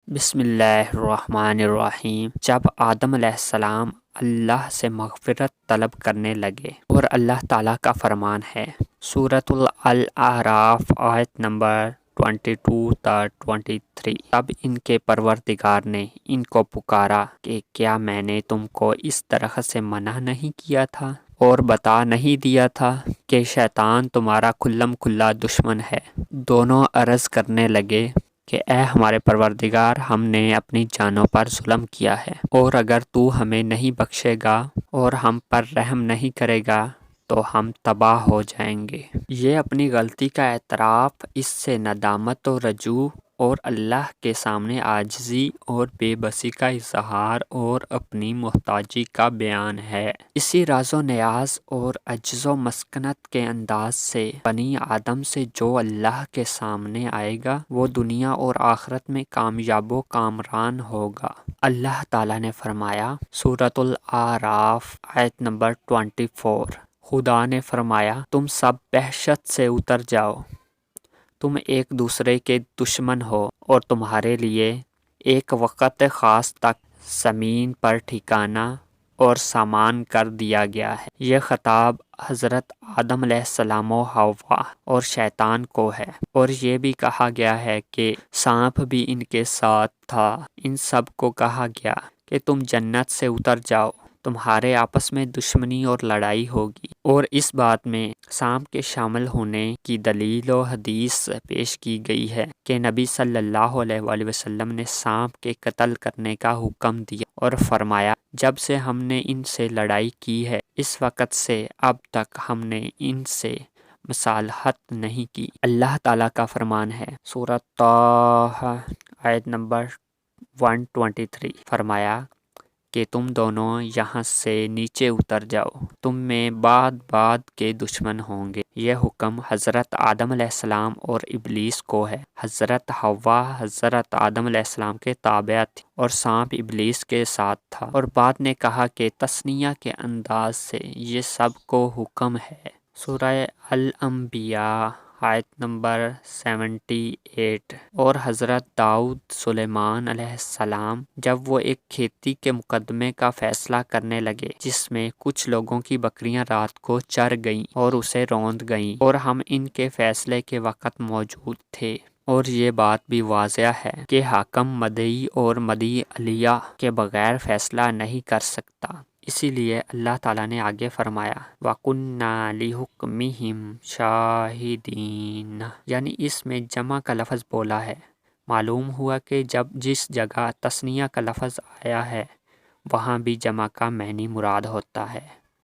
بسم اللہ الرحمن الرحیم۔ جب آدم علیہ السلام اللہ سے مغفرت طلب کرنے لگے اور اللہ تعالیٰ کا فرمان ہے، سورۃ الاعراف آیت نمبر 22 تا 23، تب ان کے پروردگار نے ان کو پکارا کہ کیا میں نے تم کو اس درخت سے منع نہیں کیا تھا اور بتا نہیں دیا تھا کہ شیطان تمہارا کھلم کھلا دشمن ہے؟ دونوں عرض کرنے لگے کہ اے ہمارے پروردگار، ہم نے اپنی جانوں پر ظلم کیا ہے، اور اگر تو ہمیں نہیں بخشے گا اور ہم پر رحم نہیں کرے گا تو ہم تباہ ہو جائیں گے۔ یہ اپنی غلطی کا اعتراف، اس سے ندامت و رجوع اور اللہ کے سامنے عاجزی اور بے بسی کا اظہار اور اپنی محتاجی کا بیان ہے۔ اسی راز و نیاز اور عجز و مسکنت کے انداز سے بنی آدم سے جو اللہ کے سامنے آئے گا وہ دنیا اور آخرت میں کامیاب و کامران ہوگا۔ اللہ تعالیٰ نے فرمایا، سورۃ الاعراف آیت نمبر 24، خدا نے فرمایا تم سب وحشت سے اتر جاؤ، تم ایک دوسرے کے دشمن ہو اور تمہارے لیے ایک وقت خاص تک زمین پر ٹھکانہ اور سامان کر دیا گیا ہے۔ یہ خطاب حضرت آدم علیہ السلام و حوا اور شیطان کو ہے، اور یہ بھی کہا گیا ہے کہ سانپ بھی ان کے ساتھ تھا۔ ان سب کو کہا گیا کہ تم جنت سے اتر جاؤ، تمہارے آپس میں دشمنی اور لڑائی ہوگی، اور اس بات میں سانپ کے شامل ہونے کی دلیل و حدیث پیش کی گئی ہے کہ نبی صلی اللہ علیہ وآلہ وسلم نے سانپ کے قتل کرنے کا حکم دیا اور فرمایا، جب سے ہم نے ان سے لڑائی کی ہے اس وقت سے اب تک ہم نے ان سے مصالحت نہیں کی۔ اللہ تعالیٰ کا فرمان ہے، سورۃ طٰ آیت نمبر 123، فرمایا کہ تم دونوں یہاں سے نیچے اتر جاؤ، تم میں بعد کے دشمن ہوں گے۔ یہ حکم حضرت آدم علیہ السلام اور ابلیس کو ہے۔ حضرت حوا حضرت آدم علیہ السلام کے تابع تھی اور سانپ ابلیس کے ساتھ تھا، اور بعد نے کہا کہ تثنیہ کے انداز سے یہ سب کو حکم ہے۔ سورہ الانبیاء آیت نمبر 78، اور حضرت داؤد سلیمان علیہ السلام جب وہ ایک کھیتی کے مقدمے کا فیصلہ کرنے لگے جس میں کچھ لوگوں کی بکریاں رات کو چر گئیں اور اسے روند گئیں، اور ہم ان کے فیصلے کے وقت موجود تھے، اور یہ بات بھی واضح ہے کہ حاکم مدعی اور مدعی علیہ کے بغیر فیصلہ نہیں کر سکتا۔ اسی لیے اللہ تعالیٰ نے آگے فرمایا، وَكُنَّا لِحُكْمِهِمْ شَاهِدِينَ، یعنی اس میں جمع کا لفظ بولا ہے۔ معلوم ہوا کہ جس جگہ تثنیہ کا لفظ آیا ہے وہاں بھی جمع کا معنی مراد ہوتا ہے۔